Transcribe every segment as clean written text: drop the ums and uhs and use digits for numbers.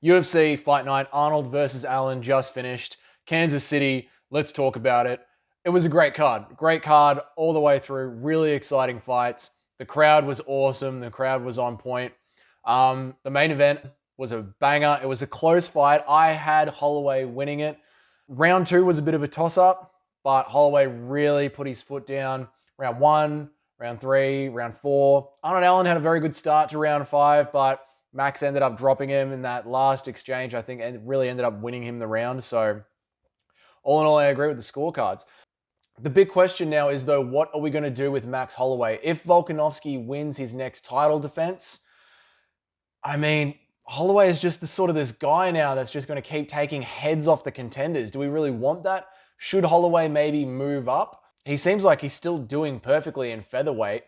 UFC Fight Night, Arnold versus Allen just finished. Kansas City, let's talk about it. It was a great card. Great card all the way through. Really exciting fights. The crowd was awesome. The crowd was on point. The main event was a banger. It was a close fight. I had Holloway winning it. Round two was a bit of a toss-up, but Holloway really put his foot down. Round one, round three, round four. Arnold Allen had a very good start to round five, but Max ended up dropping him in that last exchange, I think, and really ended up winning him the round. So all in all, I agree with the scorecards. The big question now is, though, what are we going to do with Max Holloway? If Volkanovski wins his next title defense, I mean, Holloway is just this guy now that's just going to keep taking heads off the contenders. Do we really want that? Should Holloway maybe move up? He seems like he's still doing perfectly in featherweight,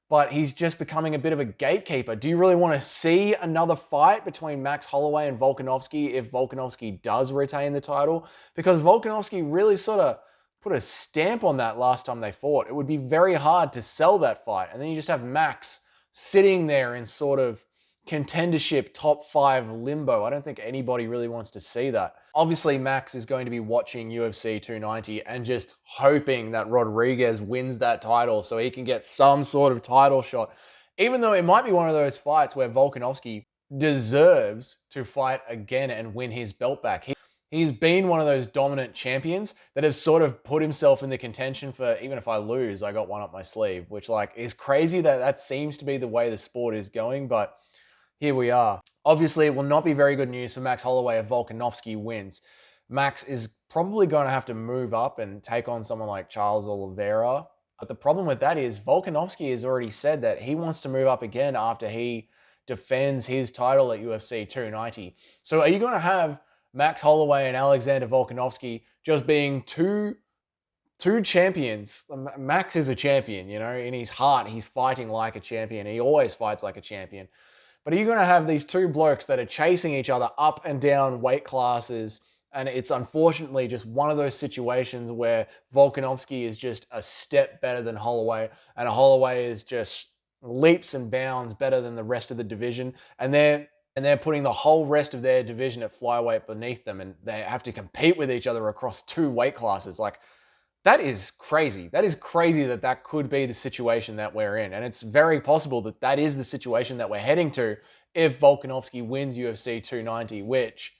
but he's just becoming a bit of a gatekeeper. Do you really want to see another fight between Max Holloway and Volkanovski if Volkanovski does retain the title? Because Volkanovski really sort of put a stamp on that last time they fought. It would be very hard to sell that fight. And then you just have Max sitting there in sort of contendership top 5 limbo. I don't think anybody really wants to see that. Obviously, Max is going to be watching UFC 290 and just hoping that Rodriguez wins that title so he can get some sort of title shot. Even though it might be one of those fights where Volkanovski deserves to fight again and win his belt back. He's been one of those dominant champions that have sort of put himself in the contention for, even if I lose, I got one up my sleeve, which is crazy that seems to be the way the sport is going, but here we are. Obviously, it will not be very good news for Max Holloway if Volkanovski wins. Max is probably going to have to move up and take on someone like Charles Oliveira. But the problem with that is Volkanovski has already said that he wants to move up again after he defends his title at UFC 290. So are you going to have Max Holloway and Alexander Volkanovski just being two champions? Max is a champion, in his heart, he's fighting like a champion. He always fights like a champion. But are you going to have these two blokes that are chasing each other up and down weight classes? And it's unfortunately just one of those situations where Volkanovski is just a step better than Holloway, and Holloway is just leaps and bounds better than the rest of the division. And they're putting the whole rest of their division at flyweight beneath them, and they have to compete with each other across 2 weight classes. That is crazy. That is crazy that could be the situation that we're in. And it's very possible that is the situation that we're heading to if Volkanovski wins UFC 290, which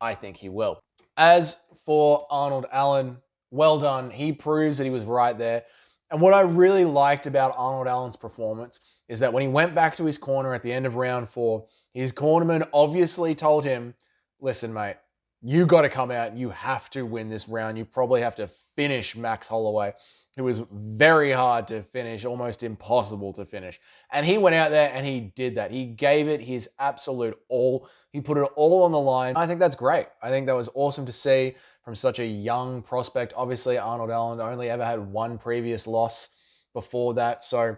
I think he will. As for Arnold Allen, well done. He proves that he was right there. And what I really liked about Arnold Allen's performance is that when he went back to his corner at the end of round 4, his cornerman obviously told him, listen, mate, you got to come out. You have to win this round. You probably have to finish Max Holloway, who was very hard to finish, almost impossible to finish. And he went out there and he did that. He gave it his absolute all. He put it all on the line. I think that's great. I think that was awesome to see from such a young prospect. Obviously, Arnold Allen only ever had one previous loss before that. So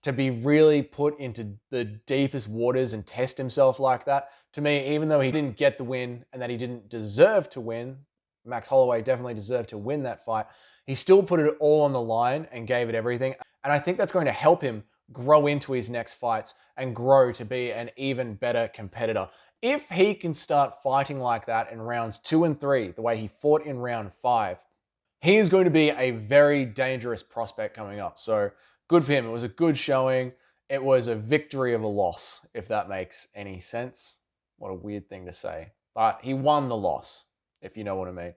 to be really put into the deepest waters and test himself like that, to me, even though he didn't get the win and that he didn't deserve to win, Max Holloway definitely deserved to win that fight, he still put it all on the line and gave it everything. And I think that's going to help him grow into his next fights and grow to be an even better competitor. If he can start fighting like that in rounds 2 and 3, the way he fought in round 5, he is going to be a very dangerous prospect coming up. So good for him. It was a good showing. It was a victory of a loss, if that makes any sense. What a weird thing to say. But he won the loss, if you know what I mean.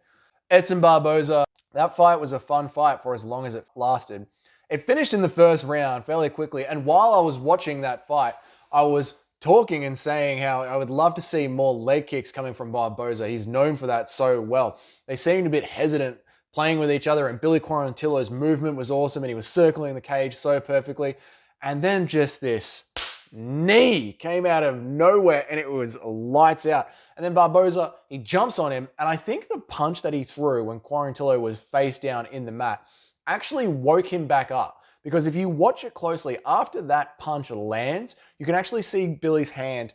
Edson Barboza, that fight was a fun fight for as long as it lasted. It finished in the first round fairly quickly. And while I was watching that fight, I was talking and saying how I would love to see more leg kicks coming from Barboza. He's known for that so well. They seemed a bit hesitant playing with each other, and Billy Quarantillo's movement was awesome, and he was circling the cage so perfectly. And then just this knee came out of nowhere, and it was lights out. And then Barboza, he jumps on him, and I think the punch that he threw when Quarantillo was face down in the mat actually woke him back up. Because if you watch it closely, after that punch lands, you can actually see Billy's hand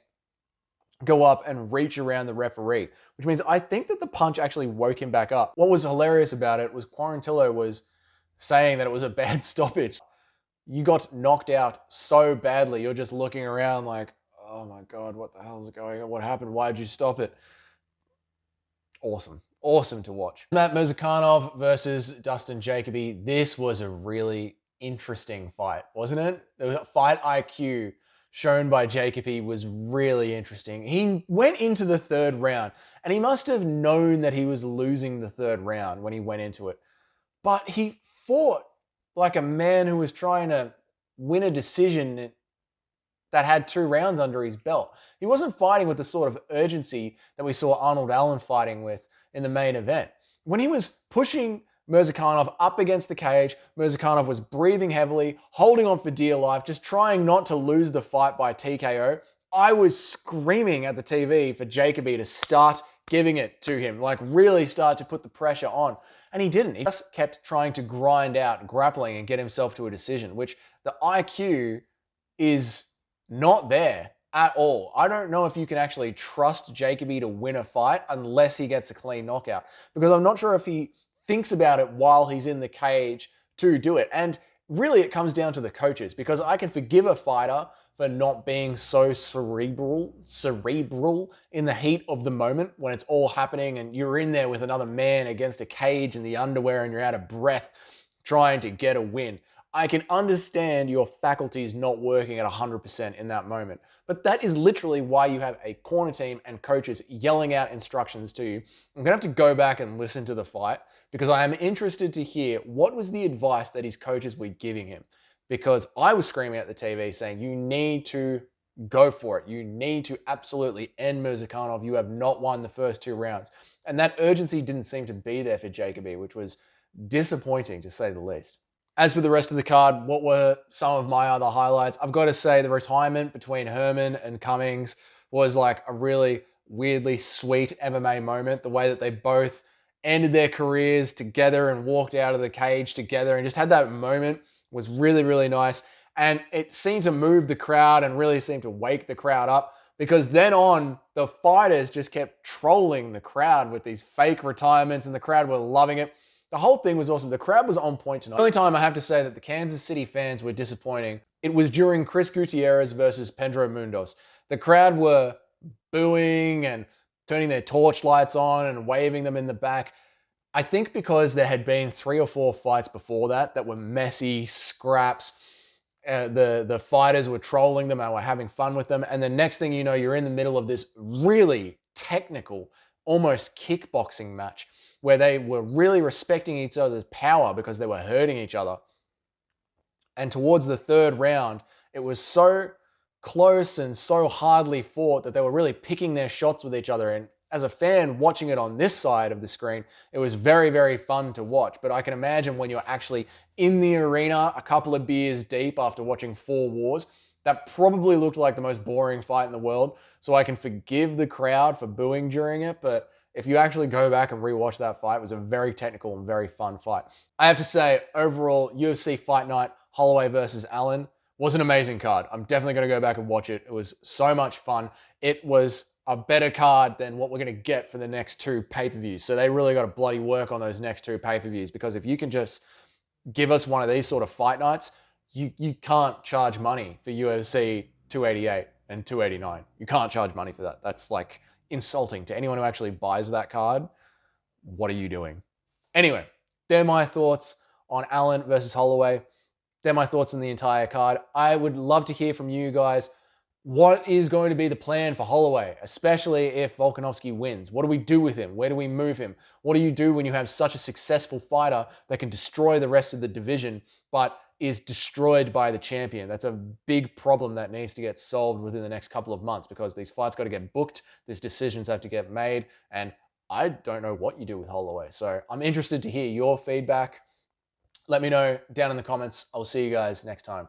go up and reach around the referee, which means I think that the punch actually woke him back up. What was hilarious about it was Quarantillo was saying that it was a bad stoppage. You got knocked out so badly, you're just looking around like, oh my God, what the hell is going on? What happened? Why did you stop it? Awesome. Awesome to watch. Matt Murzakanov versus Dustin Jacoby. This was a really interesting fight, wasn't it? The fight IQ shown by Jacoby was really interesting. He went into the third round and he must have known that he was losing the third round when he went into it. But he fought like a man who was trying to win a decision that had 2 rounds under his belt. He wasn't fighting with the sort of urgency that we saw Arnold Allen fighting with in the main event. When he was pushing Murzakanov up against the cage, Murzakanov was breathing heavily, holding on for dear life, just trying not to lose the fight by TKO. I was screaming at the TV for Jacoby to start giving it to him, like really start to put the pressure on. And he didn't. He just kept trying to grind out grappling and get himself to a decision, which the IQ is not there at all. I don't know if you can actually trust Jacoby to win a fight unless he gets a clean knockout, because I'm not sure if he thinks about it while he's in the cage to do it. And really it comes down to the coaches, because I can forgive a fighter for not being so cerebral in the heat of the moment when it's all happening and you're in there with another man against a cage in the underwear and you're out of breath trying to get a win. I can understand your faculties not working at 100% in that moment. But that is literally why you have a corner team and coaches yelling out instructions to you. I'm going to have to go back and listen to the fight because I am interested to hear what was the advice that his coaches were giving him. Because I was screaming at the TV saying, you need to go for it. You need to absolutely end Murzakanov. You have not won the first 2 rounds. And that urgency didn't seem to be there for Jacoby, which was disappointing to say the least. As for the rest of the card, what were some of my other highlights? I've got to say the retirement between Herman and Cummings was like a really weirdly sweet MMA moment. The way that they both ended their careers together and walked out of the cage together and just had that moment was really, really nice. And it seemed to move the crowd and really seemed to wake the crowd up, because then on, the fighters just kept trolling the crowd with these fake retirements and the crowd were loving it. The whole thing was awesome. The crowd was on point tonight. The only time I have to say that the Kansas City fans were disappointing, it was during Chris Gutierrez versus Pedro Mundos. The crowd were booing and turning their torchlights on and waving them in the back. I think because there had been 3 or 4 fights before that were messy, scraps. The fighters were trolling them and were having fun with them. And the next thing you know, you're in the middle of this really technical, almost kickboxing match where they were really respecting each other's power because they were hurting each other. And towards the 3rd round, it was so close and so hardly fought that they were really picking their shots with each other. And as a fan watching it on this side of the screen, it was very, very fun to watch. But I can imagine when you're actually in the arena, a couple of beers deep after watching 4 wars, that probably looked like the most boring fight in the world. So I can forgive the crowd for booing during it, but if you actually go back and rewatch that fight, it was a very technical and very fun fight. I have to say, overall, UFC Fight Night, Holloway versus Allen was an amazing card. I'm definitely going to go back and watch it. It was so much fun. It was a better card than what we're going to get for the next 2 pay-per-views. So they really got to bloody work on those next 2 pay-per-views, because if you can just give us one of these sort of fight nights, you can't charge money for UFC 288 and 289. You can't charge money for that. That's like insulting to anyone who actually buys that card. What are you doing? Anyway, they're my thoughts on Allen versus Holloway. They're my thoughts on the entire card. I would love to hear from you guys. What is going to be the plan for Holloway, especially if Volkanovski wins? What do we do with him? Where do we move him? What do you do when you have such a successful fighter that can destroy the rest of the division, but is destroyed by the champion? That's a big problem that needs to get solved within the next couple of months, because these fights got to get booked, these decisions have to get made, and I don't know what you do with Holloway. So I'm interested to hear your feedback. Let me know down in the comments. I'll see you guys next time.